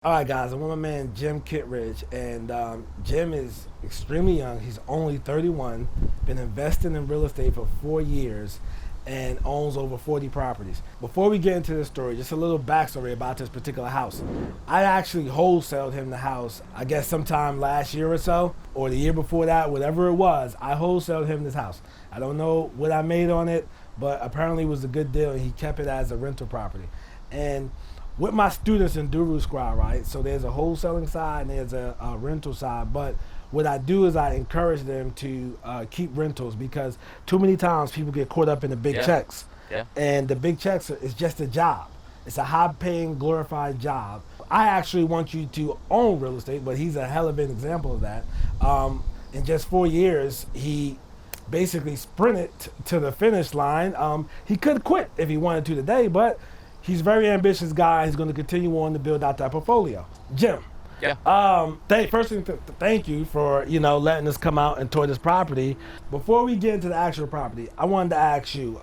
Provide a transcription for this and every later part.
All right, guys, I'm with my man Jim Kittredge, and Jim is extremely young. He's only 31, been investing in real estate for 4 years, and owns over 40 properties. Before we get into this story, just a little backstory about this particular house. I actually wholesaled him the house, I guess sometime last year or so, or the year before that, whatever it was, I wholesaled him this house. I don't know what I made on it, but apparently it was a good deal, and he kept it as a rental property. And with my students in Duru Squad, right? So there's a wholesaling side and there's a rental side. But what I do is I encourage them to keep rentals because too many times people get caught up in the big checks. Yeah. And the big checks is just a job. It's a high-paying, glorified job. I actually want you to own real estate, but he's a hell of an example of that. In just 4 years, he basically sprinted to the finish line. He could quit if he wanted to today, but he's a very ambitious guy. He's going to continue on to build out that portfolio. Jim. Yeah. First thing, thank you for letting us come out and tour this property. Before we get into the actual property, I wanted to ask you,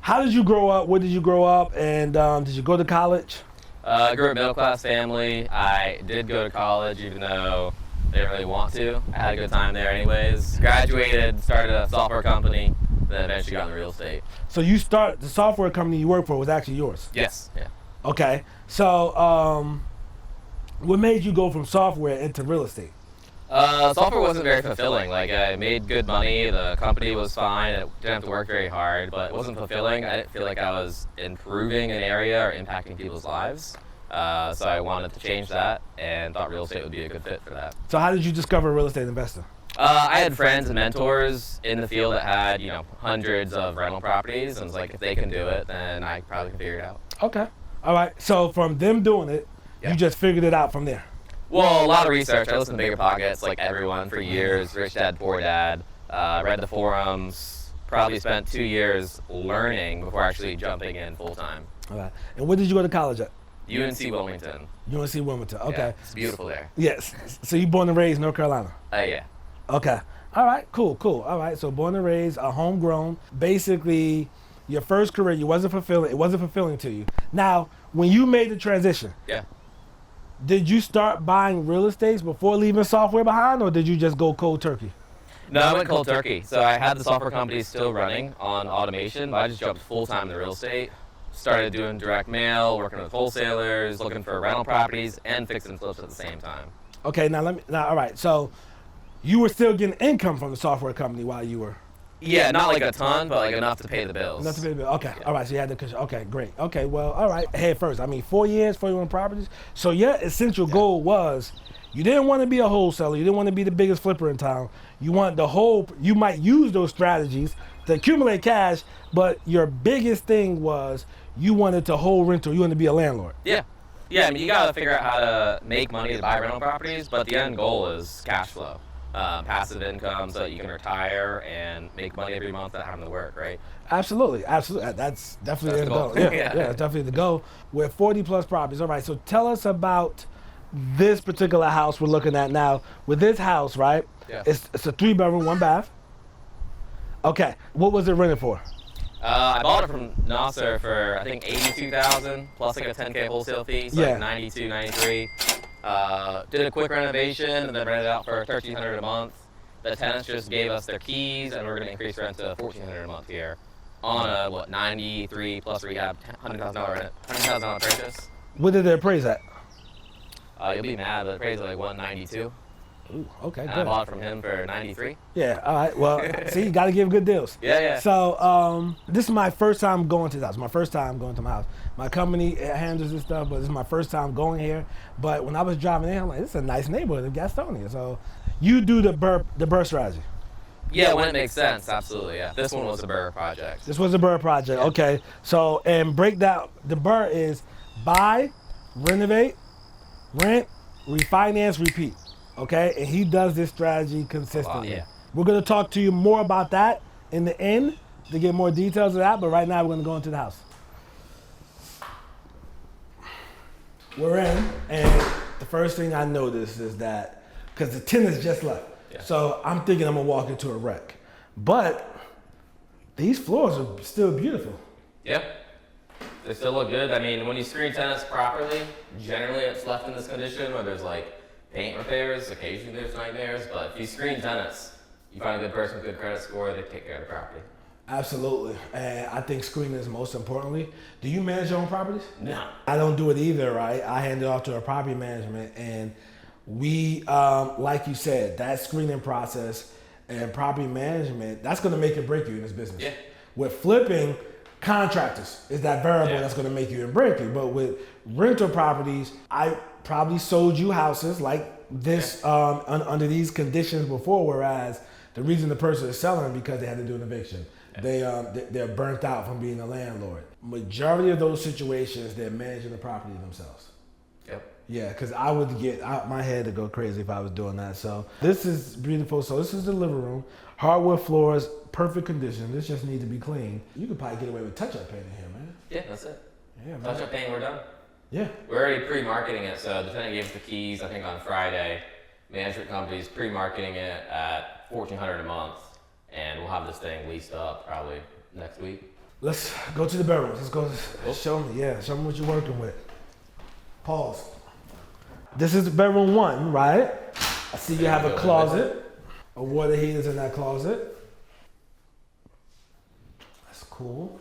how did you grow up? Where did you grow up? And did you go to college? I grew up middle class family. I did go to college, even though I didn't really want to. I had a good time there anyways. Graduated, started a software company, then eventually got into real estate. So the software company you work for was actually yours? Yes. Yeah. Okay. So what made you go from software into real estate? Software wasn't very fulfilling. Like, I made good money, the company was fine, it didn't have to work very hard, but it wasn't fulfilling. I didn't feel like I was improving an area or impacting people's lives. So I wanted to change that and thought real estate would be a good fit for that. So how did you discover a real estate investor? I had friends and mentors in the field that had, hundreds of rental properties, and was like, if they can do it, then I probably can figure it out. Okay. All right. So from them doing it, you just figured it out from there? Well, a lot of research. I listened to Bigger Pockets, like everyone, for years. Rich Dad, Poor Dad. Read the forums. Probably spent 2 years learning before actually jumping in full time. All right. And where did you go to college at? UNC Wilmington. UNC Wilmington. Okay. Yeah, it's beautiful there. Yes. So you born and raised in North Carolina? Yeah. Okay. All right. Cool. All right. So born and raised, homegrown. Basically, your first career, it wasn't fulfilling to you. Now, when you made the transition, Yeah. did you start buying real estate before leaving software behind, or did you just go cold turkey? No, I went cold turkey. So I had the software company still running on automation, but I just jumped full time into real estate. Started doing direct mail, working with wholesalers, looking for rental properties, and fixing flips at the same time. Okay. Now all right. So you were still getting income from the software company while you were. Yeah, not like a ton, but like enough to pay the bills. Enough to pay the bill. Okay. Yeah. All right. So you had the. Okay. Great. Okay. Well. All right. Head first. 4 years, 41 properties. So your essential goal was, you didn't want to be a wholesaler. You didn't want to be the biggest flipper in town. You want the whole. You might use those strategies to accumulate cash, but your biggest thing was you wanted to hold rental. You wanted to be a landlord. Yeah. Yeah. I mean, you gotta figure out how to make money to buy rental properties, but the end goal is cash flow. Passive income so that you can retire and make money every month without having to work, right? Absolutely. That's definitely the goal. Yeah, that's definitely the goal. With 40 plus properties. All right, so tell us about this particular house we're looking at now. With this house, right? Yeah. It's a 3-bedroom, 1 bath. Okay, what was it rented for? I bought it from Nasser for I think $82,000 plus like a $10K wholesale fee, so like $92, $93. Did a quick renovation and then rented it out for $1,300 a month. The tenants just gave us their keys, and we're going to increase rent to $1,400 a month here on a 93 plus rehab $100,000 purchase. What did it appraise at? You'll be mad, but it appraised at like 192. Ooh, okay, And good. I bought it from him for 93. Yeah, all right. Well, see, you got to give good deals. Yeah. So this is my first time going to the house. My first time going to my house. My company handles this stuff, but this is my first time going here. But when I was driving in, I'm like, this is a nice neighborhood in Gastonia. So you do the BRRRR strategy. Yeah, when it makes sense, absolutely. Yeah, this one was a BRRRR project. This was a BRRRR project. Yeah. Okay. So and break down. The BRRRR is buy, renovate, rent, refinance, repeat. Okay, and he does this strategy consistently. Yeah. We're going to talk to you more about that in the end to get more details of that, but right now we're going to go into the house. We're in, and the first thing I noticed is that, because the tenants just left, so I'm thinking I'm going to walk into a wreck. But these floors are still beautiful. Yeah. They still look good. I mean, when you screen tenants properly, generally it's left in this condition where there's like paint repairs, occasionally there's nightmares, but if you screen tenants, you find a good person with good credit score, they take care of the property. Absolutely. And I think screening is most importantly. Do you manage your own properties? No. I don't do it either, right? I hand it off to our property management, and we, like you said, that screening process and property management, that's going to make or break you in this business. Yeah. With flipping, contractors is that variable that's going to make you and break you. But with rental properties, I probably sold you houses like this under these conditions before, whereas the reason the person is selling because they had to do an eviction. They're burnt out from being a landlord. Majority of those situations, they're managing the property themselves. Yep. Yeah, because I would get my head to go crazy if I was doing that. So this is beautiful. So this is the living room. Hardwood floors, perfect condition. This just needs to be cleaned. You could probably get away with touch-up paint in here, man. Yeah, that's it. Yeah, man. Touch-up paint, we're done. Yeah. We're already pre-marketing it, so the tenant gave us the keys, I think on Friday. Management company's pre-marketing it at $1,400 a month, and we'll have this thing leased up probably next week. Let's go to the bedrooms. Let's go. Show me what you're working with. Pause. This is bedroom 1, right? I see you have a closet. A water heater's in that closet. That's cool.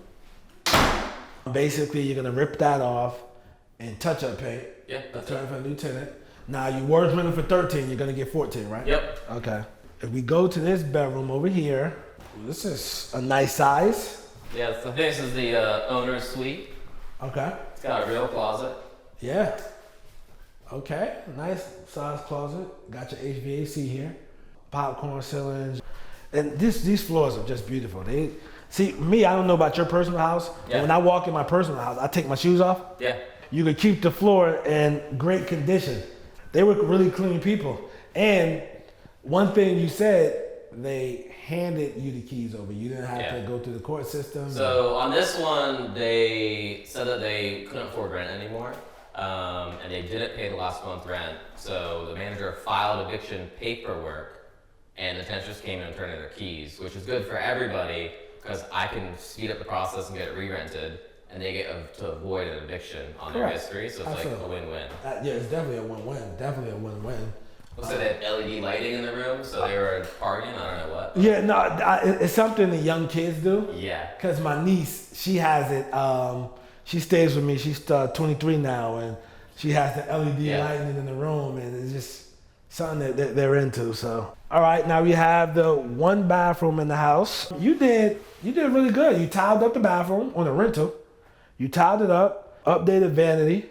Basically, you're gonna rip that off and touch up paint. Yeah, that's turn for a new tenant. Now you were renting for 13, you're gonna get 14, right? Yep. Okay. If we go to this bedroom over here, this is a nice size. Yeah, so this is the owner's suite. Okay. It's got a real closet. Yeah. Okay, nice size closet. Got your HVAC here. Popcorn ceilings. And these floors are just beautiful. They see me, I don't know about your personal house, but when I walk in my personal house, I take my shoes off. Yeah. You could keep the floor in great condition. They were really clean people. And one thing you said, they handed you the keys over. You didn't have to go through the court system. So on this one, they said that they couldn't afford rent anymore. And they didn't pay the last month's rent. So the manager filed eviction paperwork, and the tenants just came in and turned in their keys, which is good for everybody because I can speed up the process and get it re-rented, and they get to avoid an eviction on their history. So it's like a win-win. Yeah, it's definitely a win-win. Definitely a win-win. So they had LED lighting in the room, so they were partying. I don't know what. Yeah, no, it's something the young kids do. Yeah. Because my niece, she has it. She stays with me. She's 23 now, and she has the LED lighting in the room, and it's just something that they're into. So, all right, now we have the 1 bathroom in the house. You did really good. You tiled up the bathroom on a rental. You tiled it up, updated vanity.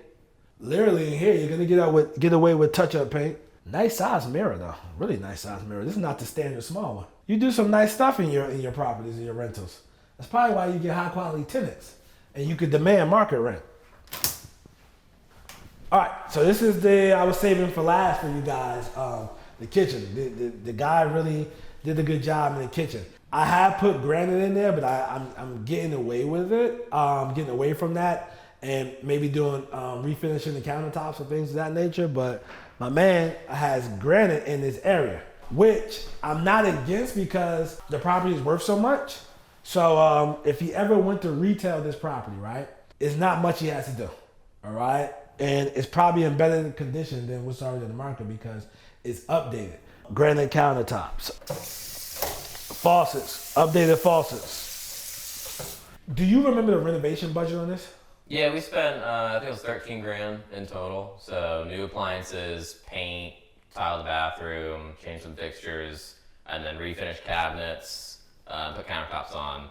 Literally in here, you're gonna get away with touch-up paint. Nice size mirror though, really nice size mirror. This is not the standard small one. You do some nice stuff in your properties and your rentals. That's probably why you get high quality tenants, and you could demand market rent. All right, so this is I was saving for last for you guys, the kitchen. The guy really did a good job in the kitchen. I have put granite in there, but I'm getting away with it. Getting away from that and maybe doing refinishing the countertops and things of that nature. But my man has granite in this area, which I'm not against because the property is worth so much. So if he ever went to retail this property, right, it's not much he has to do, all right? And it's probably in better condition than what's already in the market because it's updated. Granite countertops, faucets, updated faucets. Do you remember the renovation budget on this? Yeah, we spent, I think it was 13 grand in total. So new appliances, paint, tile the bathroom, change some fixtures, and then refinish cabinets, put countertops on.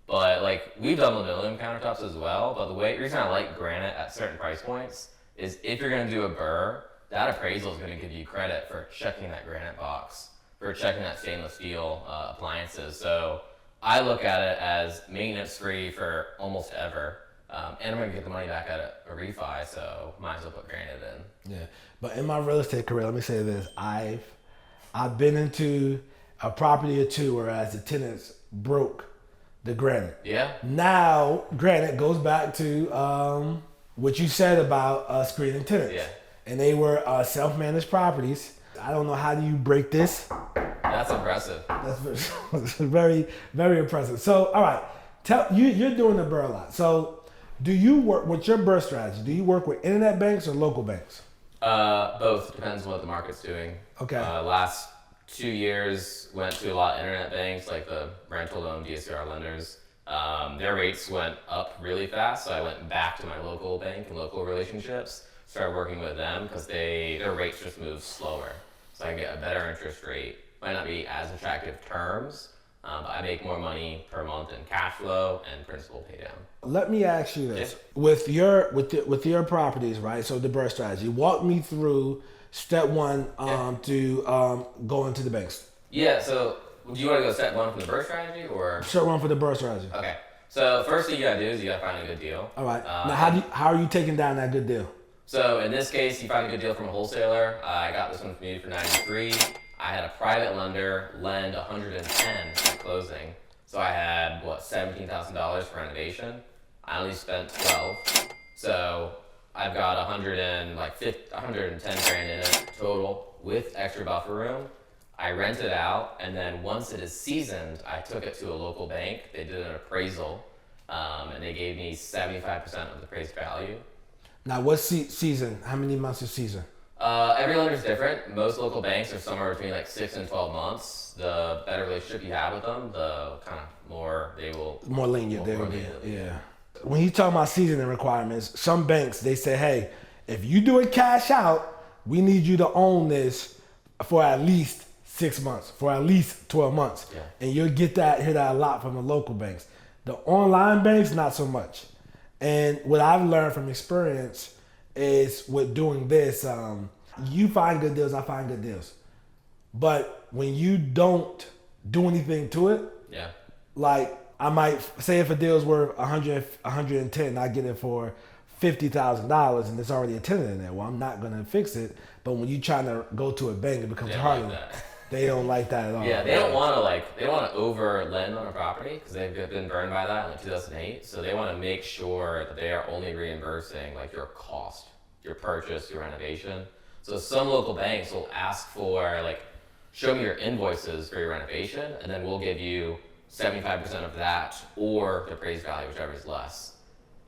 But like, we've done linoleum countertops as well, but the reason I like granite at certain price points is if you're gonna do a BRRRR, that appraisal is gonna give you credit for checking that granite box, for checking that stainless steel appliances. So I look at it as maintenance free for almost ever. And I'm gonna get the money back at a refi, so might as well put granite in. Yeah, but in my real estate career, let me say this: I've been into a property or two whereas the tenants broke the granite. Yeah. Now granite goes back to what you said about screening tenants. Yeah. And they were self-managed properties. I don't know how do you break this. That's impressive. That's very, very impressive. So, all right, you're doing the BRRRR lot. So Do you work with your BRRRR strategy? Do you work with internet banks or local banks? Both. Depends on what the market's doing. Okay. Last 2 years went to a lot of internet banks, like the rental loan DSCR lenders. Their rates went up really fast, so I went back to my local bank and local relationships, started working with them because their rates just move slower. So I can get a better interest rate. Might not be as attractive terms, but I make more money per month in cash flow and principal pay down. Let me ask you this: Yeah. with your properties, right? So the BRRRR strategy. Walk me through step one to go into the banks. Yeah. So do you want to go step one from the BRRRR strategy or? Step one for the BRRRR strategy. Okay. So first thing you gotta do is you gotta find a good deal. All right. Now, how are you taking down that good deal? So in this case, you find a good deal from a wholesaler. I got this one from you for 93. I had a private lender lend 110 at closing. So I had $17,000 for renovation. I only spent 12. So I've got 110 grand in it total with extra buffer room. I rent it out, and then once it is seasoned, I took it to a local bank. They did an appraisal, and they gave me 75% of the appraised value. Now, what's season? How many months is season? Every lender is different. Most local banks are somewhere between like 6 and 12 months. The better relationship you have with them, the kind of more they will... More lenient. They will be, yeah. When you talk about seasoning requirements, some banks, they say, hey, if you do it cash out, we need you to own this for at least 6 months, for at least 12 months. Yeah. And you'll hear that a lot from the local banks. The online banks, not so much. And what I've learned from experience is with doing this, you find good deals, I find good deals. But when you don't do anything to it, Yeah. like I might say if a deal's worth 110, I get it for $50,000 and there's already a tenant in there. Well, I'm not gonna fix it. But when you're trying to go to a bank, it becomes harder. Like They don't like that at all. Yeah, they don't want to over lend on a property because they've been burned by that in like 2008. So they want to make sure that they are only reimbursing like your cost, your purchase, your renovation. So some local banks will ask for like, show me your invoices for your renovation, and then we'll give you 75% of that or the appraised value, whichever is less.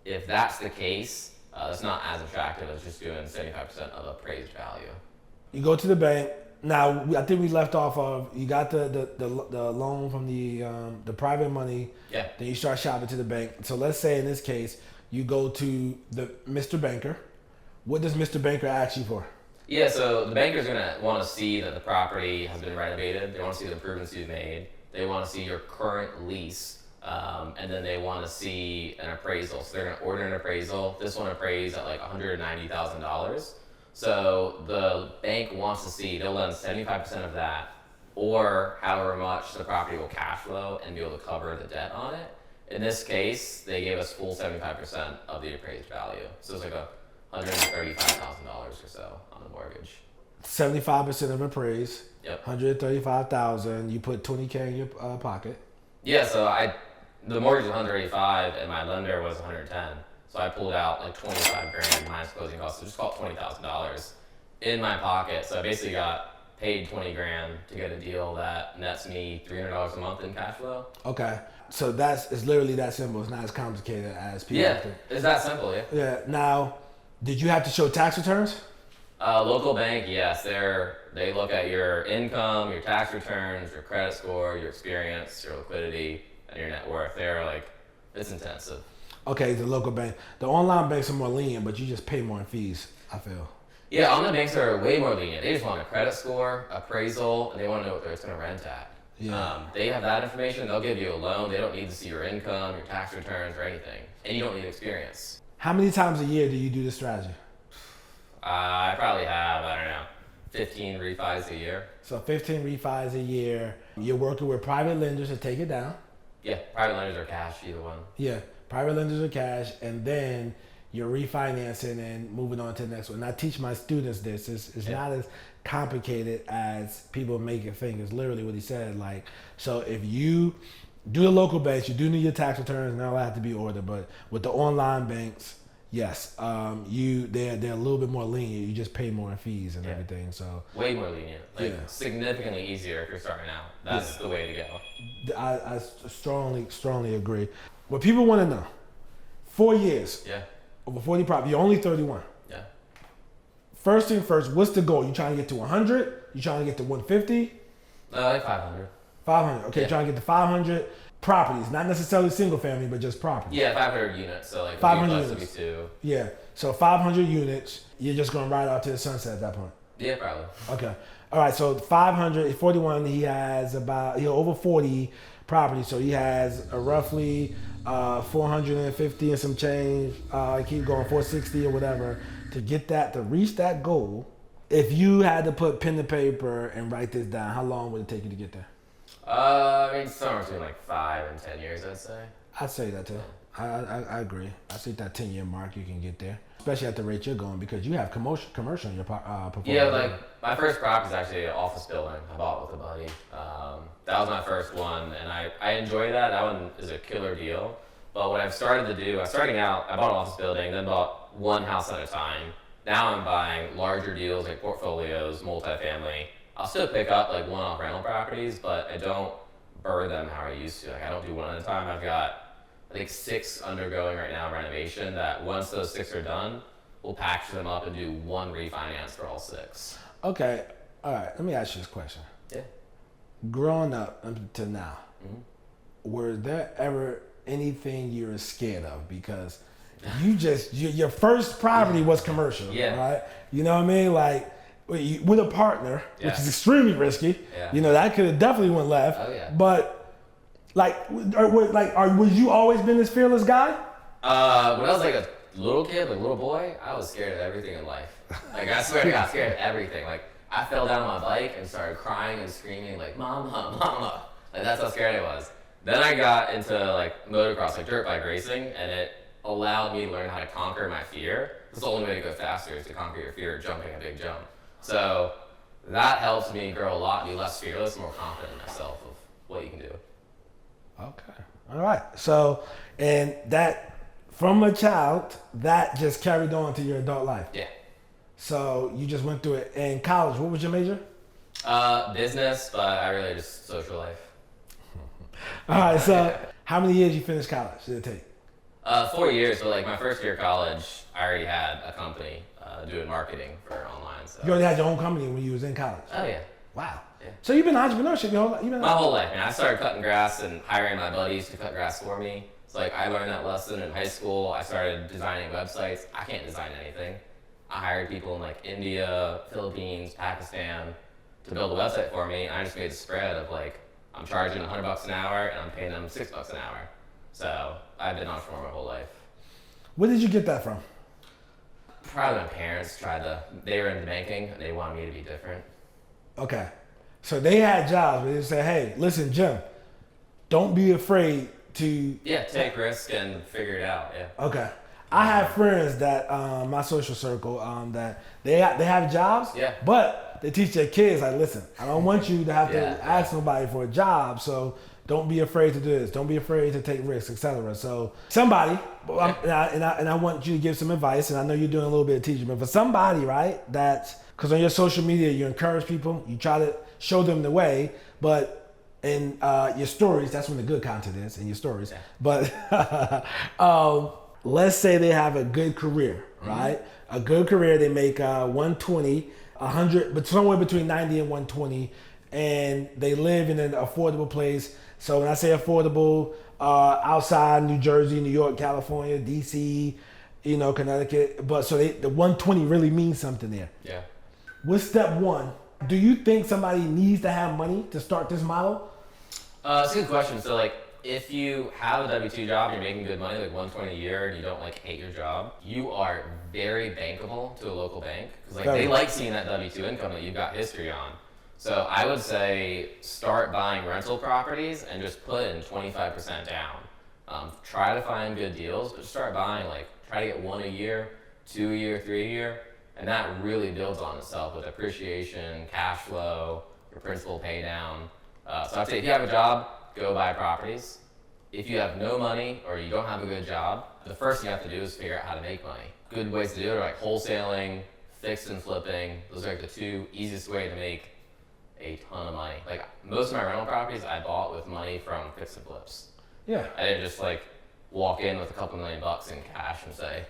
If that's the case, it's not as attractive as just doing 75% of appraised value. You go to the bank. Now, I think we left off of, you got the loan from the private money. Yeah. Then you start shopping to the bank. So let's say in this case, you go to the Mr. Banker. What does Mr. Banker ask you for? Yeah, so the banker's gonna want to see that the property has been renovated. They want to see the improvements you've made. They want to see your current lease, and then they want to see an appraisal. So they're gonna order an appraisal. This one appraised at like $190,000. So the bank wants to see, they'll lend 75% of that, or however much the property will cash flow and be able to cover the debt on it. In this case, they gave us full 75% of the appraised value. So it's like $135,000 or so on the mortgage. 75% of appraised. Yep. $135,000. You put $20K in your pocket. Yeah, so the mortgage was 185 and my lender was 110. So I pulled out like 25 grand minus closing costs, so just call it $20,000 in my pocket. So I basically got paid 20 grand to get a deal that nets me $300 a month in cash flow. Okay. So it's literally that simple. It's not as complicated as people think. It's that simple, yeah. Yeah. Now, did you have to show tax returns? Local bank, yes. They look at your income, your tax returns, your credit score, your experience, your liquidity, and your net worth. It's intensive. Okay, the local bank. The online banks are more lenient, but you just pay more in fees, I feel. Yeah, online banks are way more lenient. They just want a credit score, appraisal, and they want to know what it's going to rent at. Yeah. They have that information. They'll give you a loan. They don't need to see your income, your tax returns, or anything. And you don't need experience. How many times a year do you do this strategy? I probably have, 15 refis a year. So 15 refis a year. You're working with private lenders to take it down. Yeah, private lenders or cash, either one. Yeah, private lenders or cash, and then you're refinancing and moving on to the next one. And I teach my students this. It's not as complicated as people make it think. It's literally what he said. Like, so if you do the local banks, you do need your tax returns, and all that have to be ordered. But with the online banks, yes, they're a little bit more lenient. You just pay more in fees and everything. So way more lenient, significantly easier if you're starting out. That's the way to go. I strongly agree. What people want to know: 4 years. Yeah. Over 40 properties. You're only 31. Yeah. First thing first, what's the goal? You trying to get to 100? You trying to get to 150? Like 500. 500. Okay, Yeah. trying to get to 500 properties, not necessarily single family, but just properties. Yeah, 500 units. So like 500 units. Two. Yeah. So 500 units. You're just gonna ride out to the sunset at that point. Yeah, probably. Okay. All right. So 500, 41. He has over 40 properties. So he has a roughly 450 and some change. Keep going 460 or whatever to get that to reach that goal. If you had to put pen to paper and write this down, how long would it take you to get there? I mean, somewhere between like 5 and 10 years, I'd say. I'd say that too. I agree. I think that 10-year mark you can get there, especially at the rate you're going because you have commercial in your portfolio. Yeah, like my first property is actually an office building I bought with a buddy. That was my first one, and I enjoy that. That one is a killer deal. But what I've started to do, starting out, I bought an office building, then bought one house at a time. Now I'm buying larger deals like portfolios, multifamily. I'll still pick up like one-off rental properties, but I don't BRRRR them how I used to. Like I don't do one at a time. I've got I think 6 undergoing right now renovation that once those 6 are done, we'll package them up and do one refinance for all 6. Okay. All right. Let me ask you this question. Yeah. Growing up until now, were there ever anything you were scared of? Because your first property was commercial, right? You know what I mean? Like with a partner, which is extremely risky. Yeah. You know, that could have definitely went left. Oh yeah. But was you always been this fearless guy? When I was like a little kid, like little boy, I was scared of everything in life. Like I swear to God, scared of everything. Like I fell down on my bike and started crying and screaming like "Mama, Mama!" Like that's how scared I was. Then I got into like motocross, like dirt bike racing, and it allowed me to learn how to conquer my fear. It's the only way to go faster is to conquer your fear of jumping a big jump. So that helps me grow a lot, be less fearless, more confident in myself of what you can do. Okay. All right. So, and that from a child, that just carried on to your adult life. Yeah. So you just went through it. In college, what was your major? Business, but I really just social life. All right. So how many years you finished college did it take? 4 years, but like my first year of college, I already had a company doing marketing for online. So. You already had your own company when you was in college? Oh yeah. Wow. Yeah. So you've been entrepreneurship your whole life? My whole life, man. I started cutting grass and hiring my buddies to cut grass for me. It's like I learned that lesson in high school. I started designing websites. I can't design anything. I hired people in like India, Philippines, Pakistan to build a website for me. I just made a spread of like I'm charging $100 an hour and I'm paying them $6 an hour. So I've been an entrepreneur my whole life. Where did you get that from? Probably my parents they were into banking and they wanted me to be different. Okay. So they had jobs where they said, hey, listen, Jim, don't be afraid to... Yeah, take risk and figure it out, yeah. Okay. I have friends that, my social circle, that they have jobs, but they teach their kids, like, listen, I don't want you to have to ask somebody for a job, so don't be afraid to do this. Don't be afraid to take risks, etc. So somebody, and I want you to give some advice, and I know you're doing a little bit of teaching, but for somebody, right, that's, because on your social media, you encourage people, you try to show them the way, but in your stories, that's when the good content is, in your stories. Yeah. But let's say they have a good career, right? A good career, they make 120, 100, but somewhere between 90 and 120, and they live in an affordable place. So when I say affordable, outside New Jersey, New York, California, DC, Connecticut, but so the 120 really means something there. Yeah. What's step one? Do you think somebody needs to have money to start this model? It's a good question. So like, if you have a W-2 job, you're making good money, like 120 a year, and you don't like hate your job, you are very bankable to a local bank because like they like seeing that W-2 income that you've got history on. So I would say start buying rental properties and just put in 25% down. Try to find good deals, but start buying try to get 1 a year, 2 a year, 3 a year, and that really builds on itself with appreciation, cash flow, your principal pay down. So I'd say if you have a job, go buy properties. If you have no money or you don't have a good job, the first thing you have to do is figure out how to make money. Good ways to do it are like wholesaling, fix and flipping. Those are like the 2 easiest ways to make a ton of money. Like most of my rental properties I bought with money from fix and flips. Yeah. I didn't just walk in with a couple $1 million in cash and say,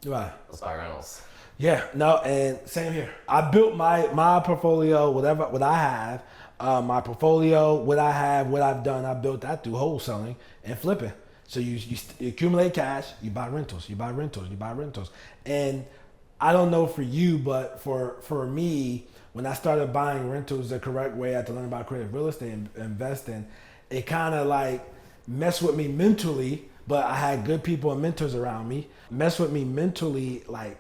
Right. let's buy rentals. Yeah, no, and same here. I built my portfolio, what I have, my portfolio, what I have, what I've done. I built that through wholesaling and flipping. So you accumulate cash, you buy rentals, you buy rentals, you buy rentals, and I don't know for you, but for me, when I started buying rentals the correct way, I had to learn about creative real estate and investing. It kind of like messed with me mentally, but I had good people and mentors around me. Messed with me mentally, like,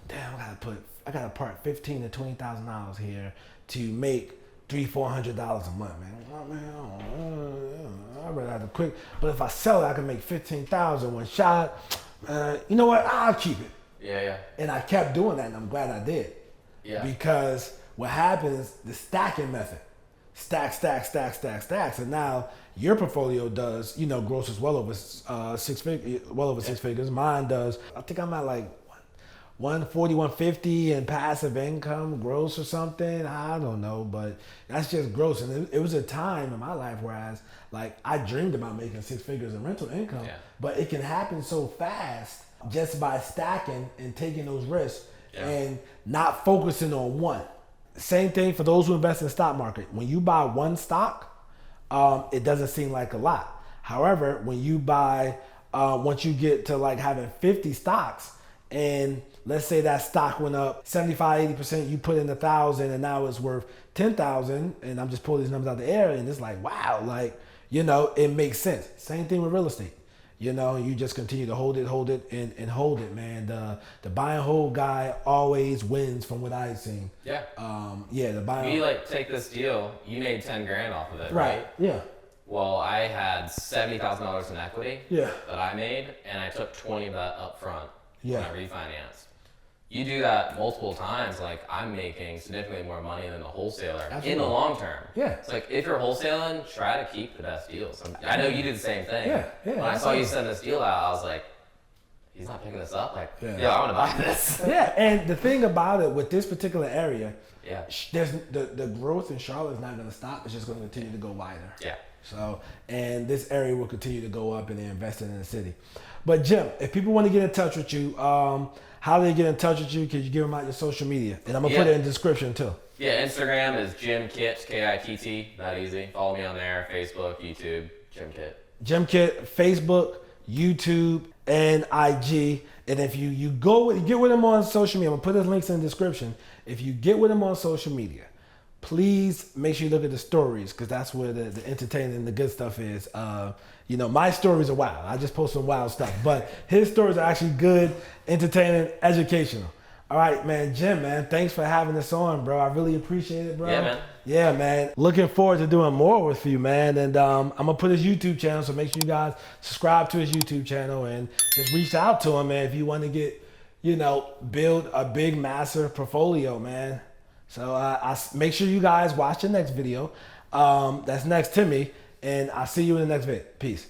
damn, I gotta park $15,000 to $20,000 here to make $300-400 a month, man. Oh, man, I'd rather have a quick. But if I sell it, I can make $15,000 one shot. You know what? I'll keep it. Yeah. And I kept doing that, and I'm glad I did. Yeah. Because what happens, the stacking method, stacks, and now your portfolio does, grosses well over six figures. Mine does. I think I'm at like 140, 150 in passive income, gross or something. I don't know, but that's just gross. And it was a time in my life whereas like I dreamed about making 6 figures in rental income, but it can happen so fast just by stacking and taking those risks and not focusing on one. Same thing for those who invest in the stock market. When you buy one stock, it doesn't seem like a lot. However, when you buy, once you get to like having 50 stocks, and let's say that stock went up 75-80%, you put in 1,000 and now it's worth 10,000, and I'm just pulling these numbers out the air, and it's like, wow, like, it makes sense. Same thing with real estate. You just continue to hold it, and hold it, man. The buy and hold guy always wins from what I've seen. Yeah. The buy. You take this deal, you made 10 grand off of it, right? Yeah. Well, I had $70,000 in equity that I made, and I took 20 of that up front when I refinanced. You do that multiple times, like I'm making significantly more money than the wholesaler in the long term. Yeah. It's like if you're wholesaling, try to keep the best deals. I know you do the same thing. Yeah. When I saw you send this deal out, I was like, he's not picking this up. Like, I want to buy this. Yeah, and the thing about it with this particular area, there's the growth in Charlotte is not going to stop. It's just going to continue to go wider. Yeah. So, and this area will continue to go up and they're investing in the city. But Jim, if people want to get in touch with you, how do they get in touch with you? Could you give them out your social media? And I'm going to put it in the description too. Yeah, Instagram is Jim Kitt, Kitt. That easy. Follow me on there. Facebook, YouTube, Jim Kitt. Jim Kitt, Facebook, YouTube, and IG. And if you get with him on social media, I'm going to put his links in the description. If you get with him on social media, please make sure you look at the stories, because that's where the entertaining and the good stuff is. My stories are wild. I just post some wild stuff, but his stories are actually good, entertaining, educational. All right, man. Jim, man, thanks for having us on, bro. I really appreciate it, bro. Yeah, man. Yeah, man. Looking forward to doing more with you, man. And I'm going to put his YouTube channel, so make sure you guys subscribe to his YouTube channel and just reach out to him, man, if you want to get, build a big, massive portfolio, man. So I make sure you guys watch the next video that's next to me, and I'll see you in the next vid. Peace.